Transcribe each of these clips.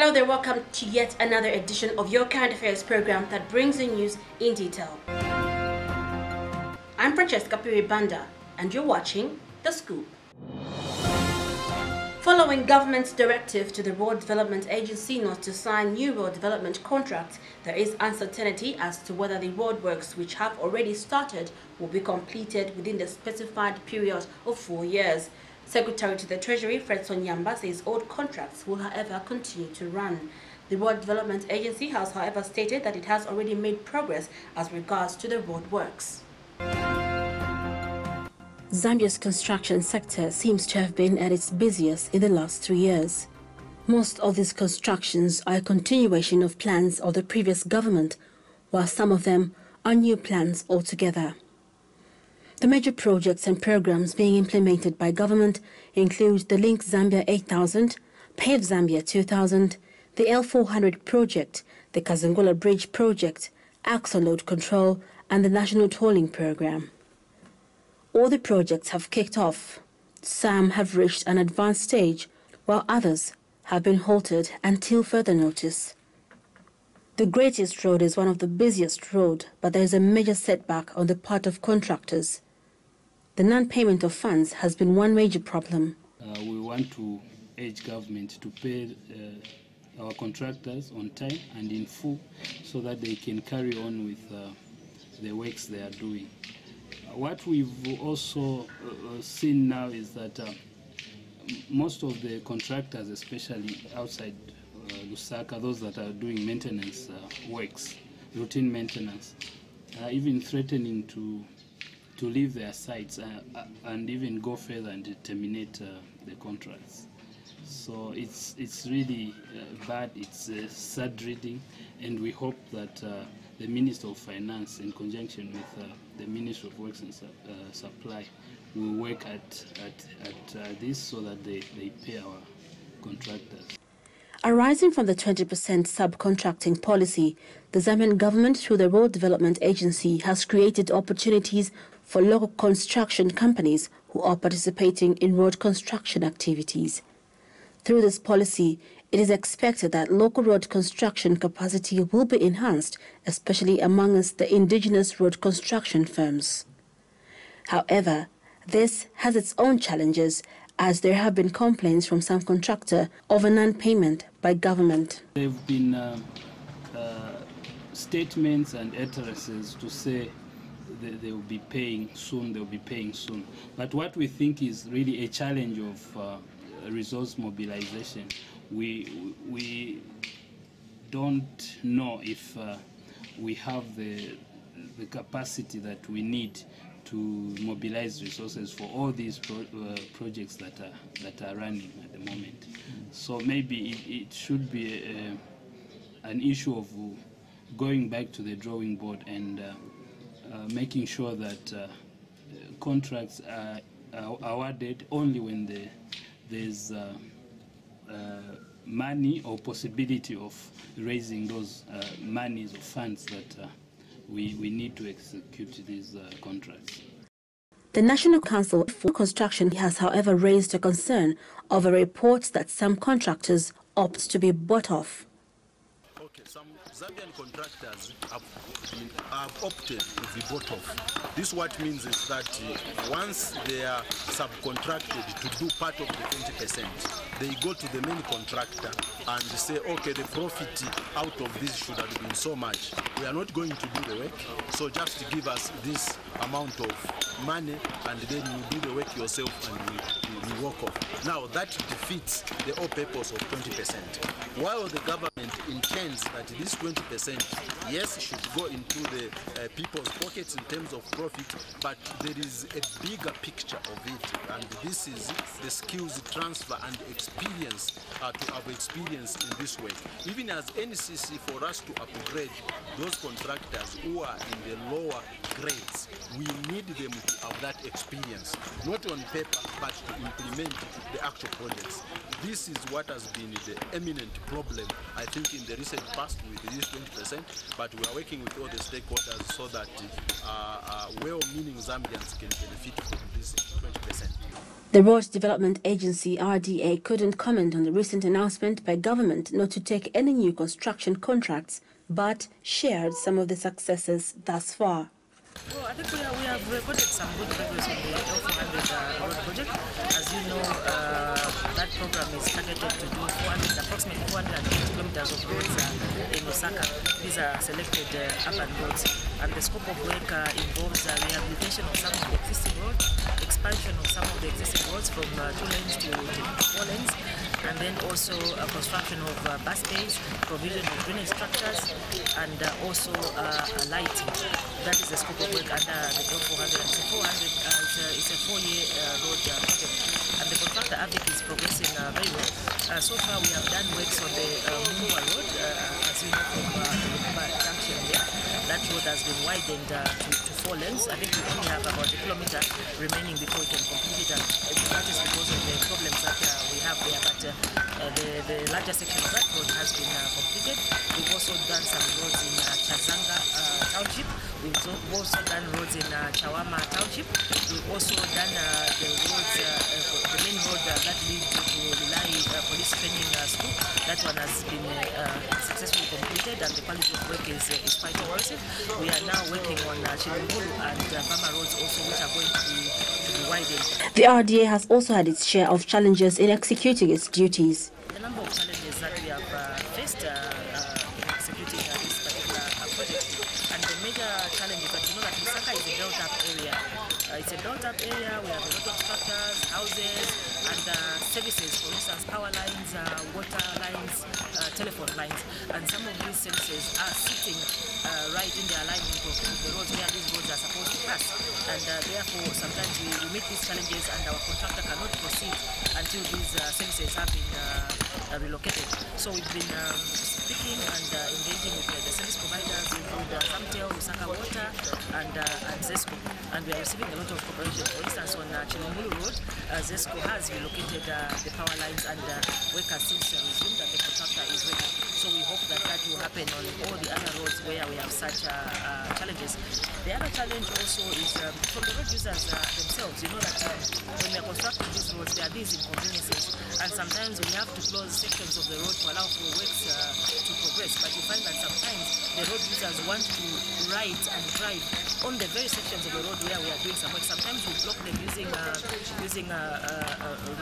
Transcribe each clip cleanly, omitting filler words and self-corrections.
Hello there, welcome to yet another edition of your current affairs program that brings the news in detail. I'm Francesca, Phiri Banda, and you're watching The Scoop. Following government's directive to the Road Development Agency not to sign new road development contracts, there is uncertainty as to whether the roadworks which have already started will be completed within the specified period of 4 years. Secretary to the Treasury, Francesca, says old contracts will, however, continue to run. The Road Development Agency has, however, stated that it has already made progress as regards to the road works. Zambia's construction sector seems to have been at its busiest in the last 3 years. Most of these constructions are a continuation of plans of the previous government, while some of them are new plans altogether. The major projects and programs being implemented by government include the Link Zambia 8000, Pave Zambia 2000, the L400 project, the Kazangola Bridge project, axle load control, and the National Tolling Program. All the projects have kicked off. Some have reached an advanced stage, while others have been halted until further notice. The Greatest Road is one of the busiest roads, but there is a major setback on the part of contractors. The non-payment of funds has been one major problem. We want to urge government to pay our contractors on time and in full so that they can carry on with the works they are doing. What we've also seen now is that most of the contractors, especially outside Lusaka, those that are doing maintenance works, routine maintenance, are even threatening to leave their sites and even go further and terminate the contracts. So it's really bad, it's sad reading, and we hope that the Minister of Finance, in conjunction with the Ministry of Works and Supply, will work at this so that they pay our contractors. Arising from the 20% subcontracting policy, the Zambian government, through the Road Development Agency, has created opportunities for local construction companies who are participating in road construction activities. Through this policy, it is expected that local road construction capacity will be enhanced, especially amongst the indigenous road construction firms. However, this has its own challenges, as there have been complaints from some contractor over non-payment by government. There have been statements and utterances to say they will be paying soon, But what we think is really a challenge of resource mobilization. We don't know if we have the capacity that we need to mobilize resources for all these projects that are running at the moment. So maybe it should be an issue of going back to the drawing board and making sure that contracts are awarded only when there's money or possibility of raising those monies or funds that we need to execute these contracts. The National Council for Construction has, however, raised a concern over reports that some contractors opt to be bought off. Okay, some Zambian contractors have opted to be bought off. This what means is that once they are subcontracted to do part of the 20%, they go to the main contractor and say, okay, the profit out of this should have been so much. We are not going to do the work, so just give us this amount of money and then you do the work yourself and we walk off. Now that defeats the whole purpose of 20%. While the government intends that this 20%, yes, should go into the people's pockets in terms of profit, but there is a bigger picture of it, and this is the skills transfer and experience to have experience in this way. Even as NCC, for us to upgrade those contractors who are in the lower grades, we need them to have that experience, not on paper, but to implement the actual projects. This is what has been the eminent problem, I think, in the recent past with this 20%, but we are working with all the stakeholders so that well-meaning Zambians can benefit from this 20%. The Road Development Agency, RDA, couldn't comment on the recent announcement by government not to take any new construction contracts, but shared some of the successes thus far. Well, I think we have recorded some good progress on the L400 road project. As you know, that program is targeted to do approximately 480 kilometers of roads in Lusaka. These are selected urban roads, and the scope of work involves rehabilitation of some of the existing roads, expansion of some of the existing roads from 2 lanes to 4 lanes, and then also construction of bus bays, provision of drainage structures, and also lighting. That is the scope of work under the L400. It's a 4-year road project, and the contractor AVIC is progressing very well. So far, we have done works on the Muvi road, as you know, from the Muvi junction there. That road has been widened to 4 lanes. I think we only have about a kilometer remaining before we can complete it, and that is because of the problems that we have there. But the larger section of that road has been completed. We've also done some roads in Chazanga Township. We've also done roads in Chawama Township. We've also done the roads, the main road that leads to Lilai Police Training School. That one has been successfully completed, and the quality of work is quite impressive. We are now working on Chilimbulu and Bama roads also, which are going to be widened. The RDA has also had its share of challenges in executing its duties. The number of challenges that we have faced in executing this particular project, and the major challenge is that you know that Lusaka is a built-up area. It's a built-up area. We have a lot of structures, houses, and services. For instance, power lines, water lines, telephone lines, and some of these services are sitting right in the alignment of the roads where these roads are supposed to pass. And therefore, sometimes we meet these challenges, and our contractor cannot proceed until these services have been relocated. So we've been speaking and engaging with the service providers, including Zambia, Lusaka Water, and ZESCO, and we are receiving a lot of cooperation. For instance, on Chilimbulu Road, ZESCO has relocated the power lines, and work has since resumed, and the contractor is working. So we hope that that will happen on all the other roads where we have such challenges. The other challenge also is from the road users themselves. You know that when we are constructing these roads, there are these inconveniences, and sometimes we have to close sections of the road to allow for works to progress. But you find that sometimes the road users want to ride and drive on the very sections of the road where we are doing some work. Sometimes we block them using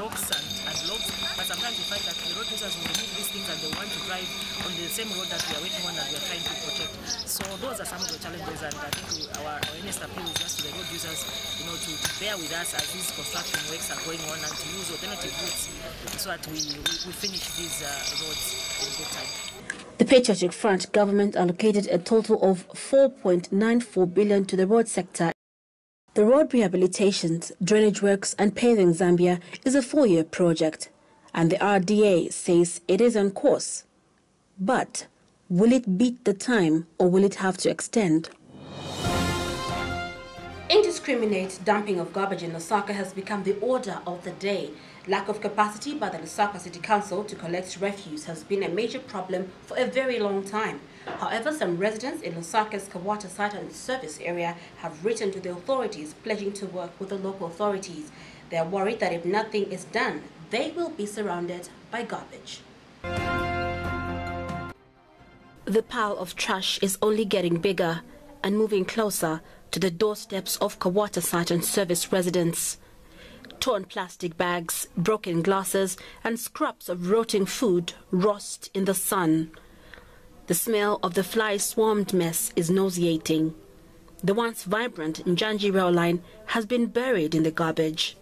rocks and logs, but sometimes we find that the road users will remove these things and they want to drive on the same road that we are working on and we are trying to protect. So those are some of the challenges, and I think our honest appeal is just to the road users, you know, to bear with us as these construction works are going on, and to use alternative routes so that we finish these roads in good time. The Patriotic Front government allocated a total of 4.94 billion to the road sector. The road rehabilitations, drainage works and paving Zambia is a 4-year project, and the RDA says it is on course. But will it beat the time, or will it have to extend? Indiscriminate dumping of garbage in Lusaka has become the order of the day. Lack of capacity by the Lusaka City Council to collect refuse has been a major problem for a very long time. However, some residents in Lusaka's Kawata site and service area have written to the authorities pledging to work with the local authorities. They are worried that if nothing is done, they will be surrounded by garbage. The pile of trash is only getting bigger and moving closer to the doorsteps of Kawata site and service residents. Torn plastic bags, broken glasses, and scraps of rotting food roast in the sun. The smell of the fly-swarmed mess is nauseating. The once vibrant Njanji rail line has been buried in the garbage.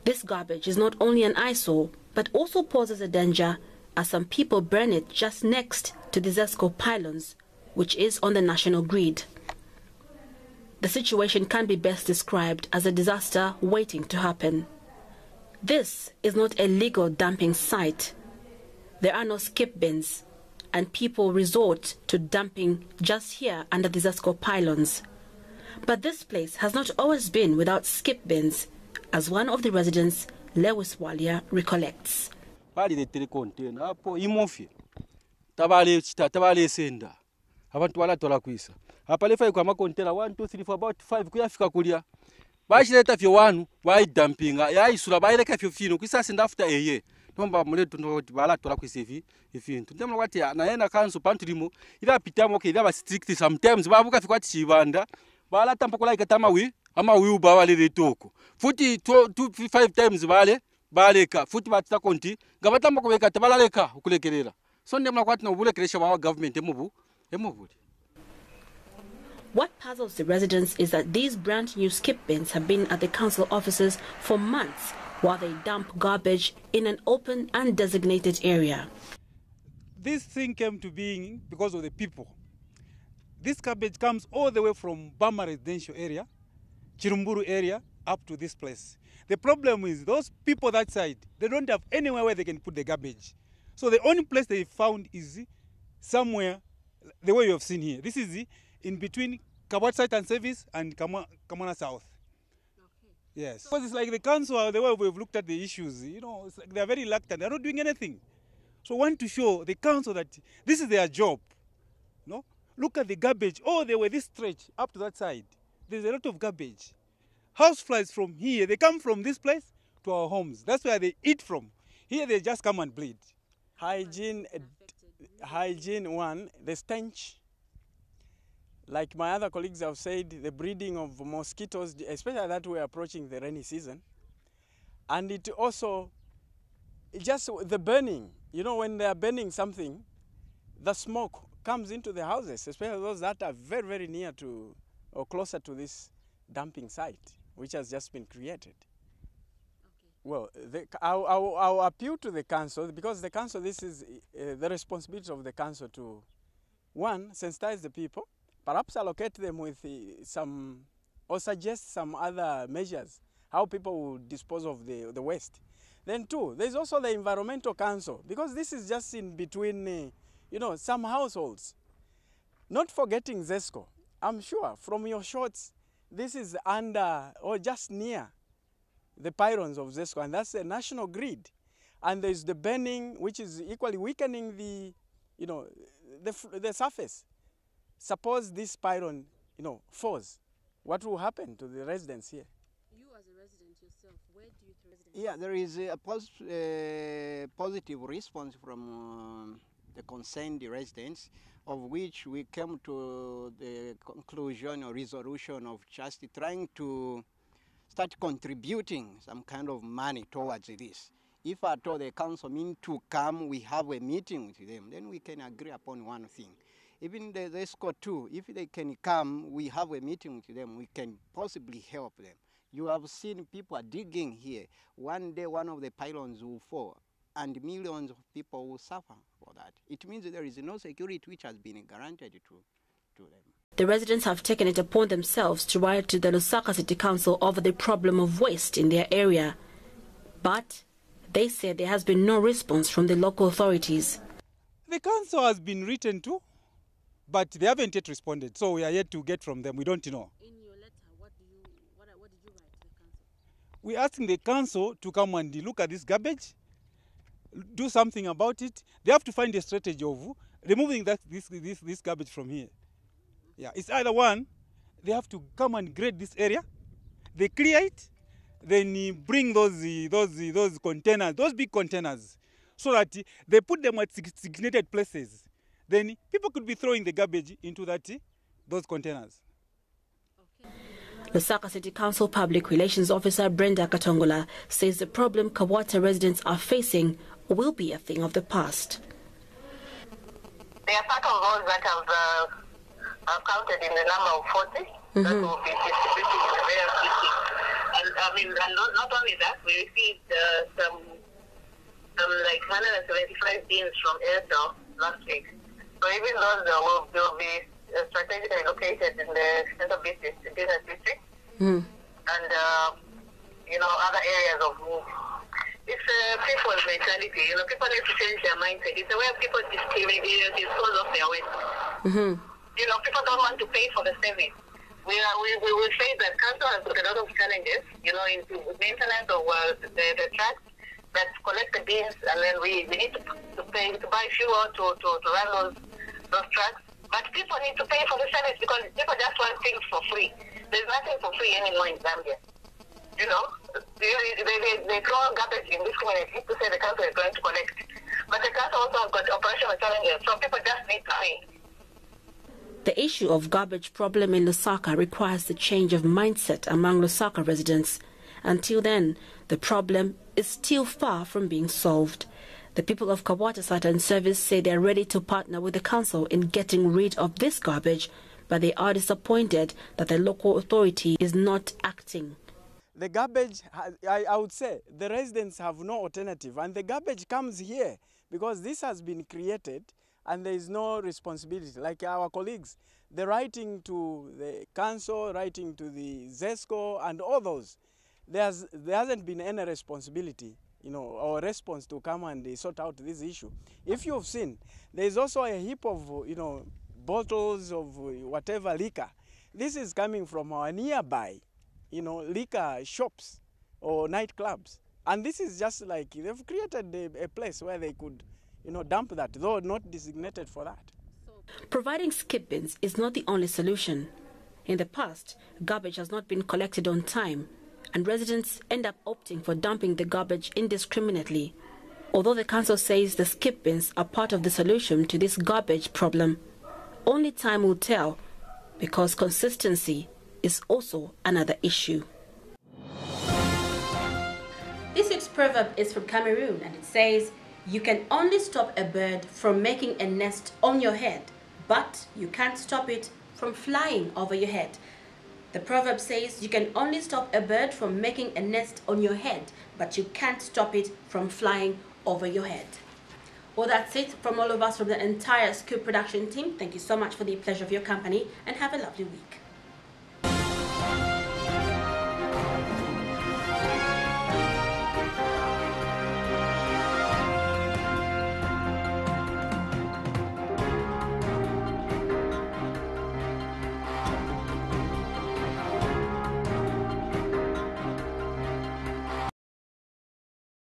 This garbage is not only an eyesore, but also poses a danger as some people burn it just next to the ZESCO pylons, which is on the national grid. The situation can be best described as a disaster waiting to happen. This is not a legal dumping site. There are no skip bins, and people resort to dumping just here under the ZESCO pylons. But this place has not always been without skip bins, as one of the residents, Lewis Walia, recollects. Abantu balatola kwisa apalefa kwa makontera 1 2 3 4 about 5 kuyafika kulia bachileta fyo wanu dumpinga yaisula baileka fyo fino kwisasi ndafuta eye nomba muletu ndoti bala tola kwisevi ifintu ndemlo kwati na yena kanso pantulimo ila pitamo ke ila ba strict sometimes babuka fikwati chibanda bala tampo kulaika tamawi uba wale letoko futi 5 times baleka futi batita konti ngabatamba kubeka tabalaleka ukulekelela so ndemlo kwati na ubulekelesha wa government emubu. What puzzles the residents is that these brand new skip bins have been at the council offices for months while they dump garbage in an open and designated area. This thing came to being because of the people. This garbage comes all the way from Bama residential area, Chirumburu area, up to this place. The problem is those people that side, they don't have anywhere where they can put the garbage. So the only place they found is somewhere, the way you have seen here. This is in between Kabwat Site and Service and Kamana South. Okay. Yes. Because it's like the council, the way we've looked at the issues, you know, it's like they're very reluctant. They're not doing anything. So I want to show the council that this is their job. No? Look at the garbage. Oh, they were this stretch up to that side. There's a lot of garbage. Houseflies from here, they come from this place to our homes. That's where they eat from. Here they just come and bleed. Hygiene, one, the stench. Like my other colleagues have said, the breeding of mosquitoes, especially that we're approaching the rainy season. And it also, just the burning, you know, when they're burning something, the smoke comes into the houses, especially those that are very, very near to or closer to this dumping site, which has just been created. Okay. Well, I'll appeal to the council, because the council, this is the responsibility of the council to, one, sensitize the people, perhaps allocate them with some, or suggest some other measures, how people will dispose of the waste. Then two, there's also the environmental council, because this is just in between, you know, some households. Not forgetting ZESCO. I'm sure from your shots, this is under or just near the pylons of ZESCO, and that's the national grid. And there's the burning, which is equally weakening the, you know, the surface. Suppose this pylon, you know, falls, what will happen to the residents here? You as a resident yourself, where do you residents? Yeah, there is a positive response from the concerned residents, of which we came to the conclusion or resolution of just trying to start contributing some kind of money towards this. If at all the council mean to come, we have a meeting with them, then we can agree upon one thing. Even the ESCO too, if they can come, we have a meeting with them, we can possibly help them. You have seen people are digging here. One day one of the pylons will fall and millions of people will suffer for that. It means there is no security which has been granted to them. The residents have taken it upon themselves to write to the Lusaka City Council over the problem of waste in their area. But they say there has been no response from the local authorities. The council has been written to, but they haven't yet responded. So we are yet to get from them. We don't know. In your letter, what did you write to the council? We're asking the council to come and look at this garbage, do something about it. They have to find a strategy of removing this garbage from here. Yeah, it's either one, they have to come and grade this area, they clear it, then bring those containers, those big containers, so that they put them at designated places. Then people could be throwing the garbage into those containers. The Lusaka City Council Public Relations Officer Brenda Katongola says the problem Kawata residents are facing will be a thing of the past. There are part of those that have counted in the number of 40 that will be distributed in the various districts. And I mean, and not only that, we received some like 175 bins from Airtel last week. So even those will be strategically located in the central business district and you know, other areas of move. It's people's mentality. You know, people need to change their mindset. It's the way people dispose of their waste. You know, people don't want to pay for the service. We will say that council has got a lot of challenges, you know, in maintenance of the trucks that collect the bins, and then we need to buy fuel to run those trucks. But people need to pay for the service because people just want things for free. There's nothing for free anymore in Zambia. you know, they throw garbage indiscriminately to say the council is going to collect. But the council also has got operational challenges, so people just need to pay. The issue of garbage problem in Lusaka requires the change of mindset among Lusaka residents. Until then, the problem is still far from being solved. The people of Kabwata Saturn Service say they are ready to partner with the council in getting rid of this garbage, but they are disappointed that the local authority is not acting. The garbage, I would say, the residents have no alternative, and the garbage comes here because this has been created and there is no responsibility. Like our colleagues, they're writing to the council, writing to the ZESCO and all those. There hasn't been any responsibility, you know, or response to come and sort out this issue. If you've seen, there is also a heap of, you know, bottles of whatever liquor. This is coming from our nearby, you know, liquor shops or nightclubs. And this is just like, they've created a place where they could, you know, dump that, though not designated for that. Providing skip bins is not the only solution. In the past, garbage has not been collected on time, and residents end up opting for dumping the garbage indiscriminately. Although the council says the skip bins are part of the solution to this garbage problem, only time will tell, because consistency is also another issue. This week's proverb is from Cameroon, and it says, "You can only stop a bird from making a nest on your head, but you can't stop it from flying over your head." The proverb says you can only stop a bird from making a nest on your head, but you can't stop it from flying over your head. Well, that's it from all of us from the entire Scoop production team. Thank you so much for the pleasure of your company, and have a lovely week.